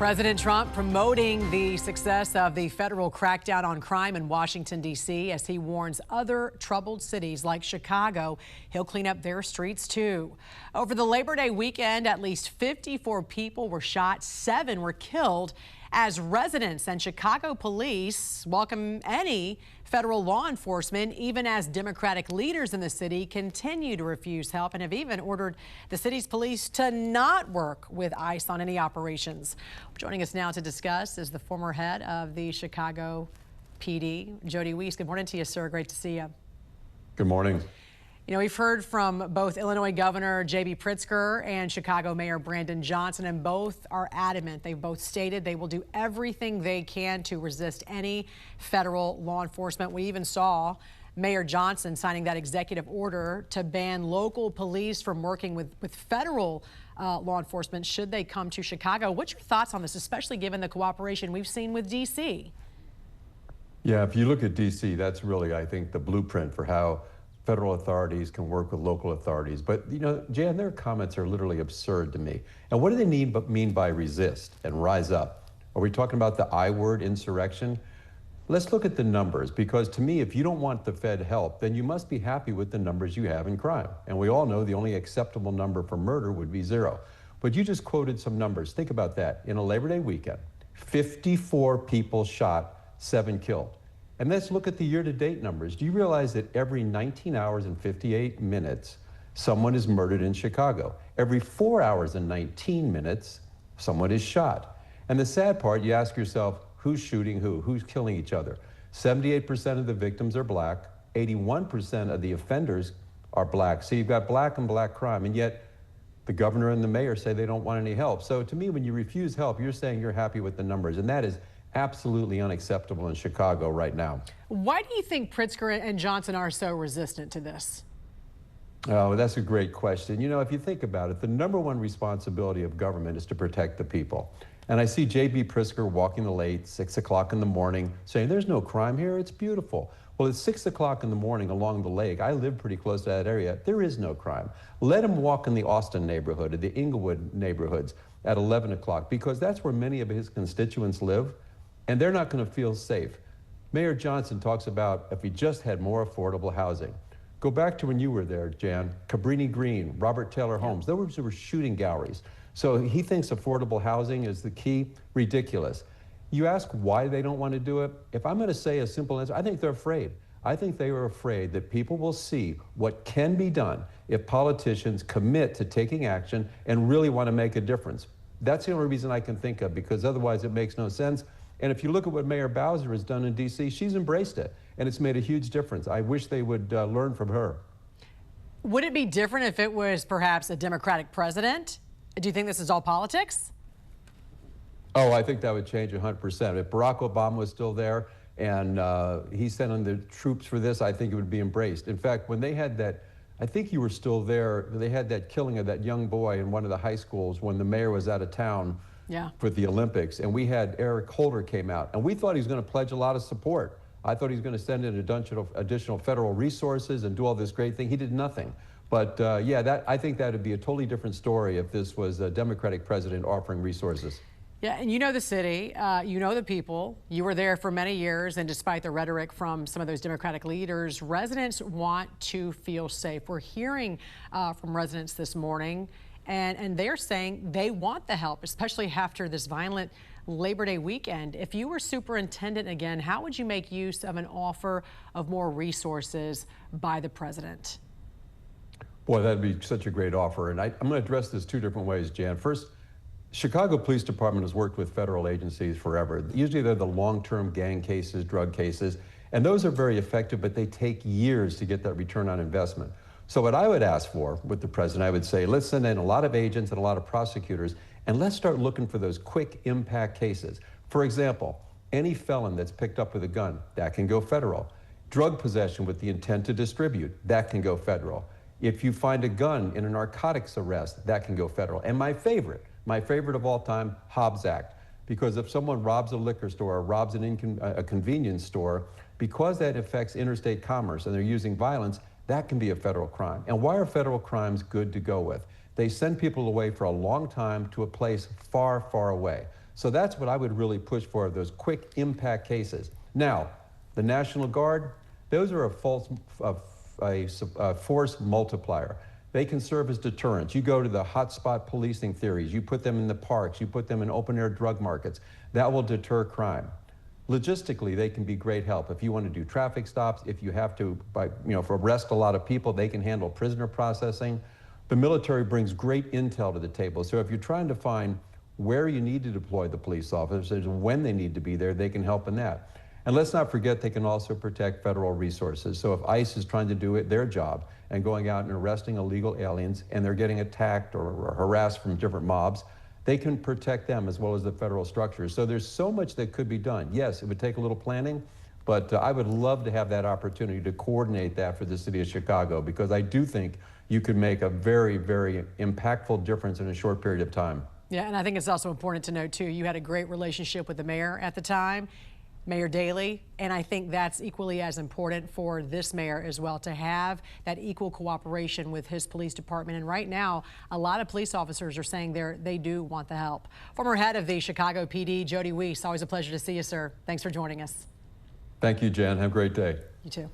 President Trump promoting the success of the federal crackdown on crime in Washington, D.C. as he warns other troubled cities like Chicago he'll clean up their streets too. Over the Labor Day weekend, at least 54 people were shot, 7 were killed as residents and Chicago police welcome any federal law enforcement, even as Democratic leaders in the city continue to refuse help and have even ordered the city's police to not work with ICE on any operations. Joining us now to discuss is the former head of the Chicago PD, Jody Weis. Good morning to you, sir. Great to see you. Good morning. You know, we've heard from both Illinois Governor Jody Pritzker and Chicago Mayor Brandon Johnson, and both are adamant. They've both stated they will do everything they can to resist any federal law enforcement. We even saw Mayor Johnson signing that executive order to ban local police from working with federal law enforcement should they come to Chicago. What's your thoughts on this, especially given the cooperation we've seen with D.C.? Yeah, if you look at D.C., that's really, I think, the blueprint for how federal authorities can work with local authorities. But, you know, Jan, their comments are literally absurd to me. And what do they mean by resist and rise up? Are we talking about the I word, insurrection? Let's look at the numbers, because to me, if you don't want the Fed help, then you must be happy with the numbers you have in crime. And we all know the only acceptable number for murder would be 0. But you just quoted some numbers. Think about that. In a Labor Day weekend, 54 people shot, 7 killed. And let's look at the year-to-date numbers. Do you realize that every 19 hours and 58 minutes, someone is murdered in Chicago? Every 4 hours and 19 minutes, someone is shot. And the sad part, you ask yourself, who's shooting who? Who's killing each other? 78% of the victims are black. 81% of the offenders are black. So you've got black and black crime, and yet the governor and the mayor say they don't want any help. So to me, when you refuse help, you're saying you're happy with the numbers, and that is absolutely unacceptable in Chicago right now. Why do you think Pritzker and Johnson are so resistant to this? Oh, that's a great question. You know, if you think about it, the #1 responsibility of government is to protect the people. And I see J.B. Pritzker walking the late 6 o'clock in the morning saying, there's no crime here, it's beautiful. Well, it's 6 o'clock in the morning along the lake. I live pretty close to that area. There is no crime. Let him walk in the Austin neighborhood or the Inglewood neighborhoods at 11 o'clock, because that's where many of his constituents live. And they're not going to feel safe. Mayor Johnson talks about if we just had more affordable housing. Go back to when you were there, Jan. Cabrini Green, Robert Taylor Homes, those were shooting galleries. So he thinks affordable housing is the key. Ridiculous. You ask why they don't want to do it? If I'm going to say a simple answer, I think they're afraid. I think they are afraid that people will see what can be done if politicians commit to taking action and really want to make a difference. That's the only reason I can think of, because otherwise it makes no sense. And if you look at what Mayor Bowser has done in D.C., she's embraced it, and it's made a huge difference. I wish they would learn from her. Would it be different if it was perhaps a Democratic president? Do you think this is all politics? Oh, I think that would change 100%. If Barack Obama was still there and he sent in the troops for this, I think it would be embraced. In fact, when they had that, I think you were still there, they had that killing of that young boy in one of the high schools when the mayor was out of town. Yeah. For the Olympics, and we had Eric Holder came out, and we thought he was going to pledge a lot of support. I thought he was going to send in additional federal resources and do all this great thing. He did nothing. But yeah, I think that would be a totally different story if this was a Democratic president offering resources. Yeah, and you know the city, you know the people. You were there for many years, and despite the rhetoric from some of those Democratic leaders, residents want to feel safe. We're hearing from residents this morning, and they're saying they want the help, especially after this violent Labor Day weekend. If you were superintendent again, how would you make use of an offer of more resources by the president? Boy, that'd be such a great offer. And I'm going to address this 2 different ways, Jan. First, Chicago Police Department has worked with federal agencies forever. Usually they're the long-term gang cases, drug cases, and those are very effective, but they take years to get that return on investment. So what I would ask for with the president, I would say, let's send in a lot of agents and a lot of prosecutors, and let's start looking for those quick impact cases. For example, any felon that's picked up with a gun, that can go federal. Drug possession with the intent to distribute, that can go federal. If you find a gun in a narcotics arrest, that can go federal. And my favorite of all time, Hobbs Act. Because if someone robs a liquor store or robs a convenience store, because that affects interstate commerce and they're using violence, that can be a federal crime. And why are federal crimes good to go with? They send people away for a long time to a place far, far away. So that's what I would really push for, those quick impact cases. Now, the National Guard, those are a force multiplier. They can serve as deterrents. You go to the hotspot policing theories, you put them in the parks, you put them in open air drug markets. That will deter crime. Logistically, they can be great help. If you want to do traffic stops, if you have to, arrest a lot of people, they can handle prisoner processing. The military brings great intel to the table. So if you're trying to find where you need to deploy the police officers and when they need to be there, they can help in that. And let's not forget, they can also protect federal resources. So if ICE is trying to do their job and going out and arresting illegal aliens and they're getting attacked or harassed from different mobs, they can protect them as well as the federal structures. So there's so much that could be done. Yes, it would take a little planning, but I would love to have that opportunity to coordinate that for the city of Chicago, because I do think you could make a very, very impactful difference in a short period of time. Yeah, and I think it's also important to note, too, you had a great relationship with the mayor at the time, Mayor Daley, and I think that's equally as important for this mayor as well, to have that equal cooperation with his police department. And right now, a lot of police officers are saying they do want the help. Former head of the Chicago PD, Jody Weis, always a pleasure to see you, sir. Thanks for joining us. Thank you, Jen. Have a great day. You too.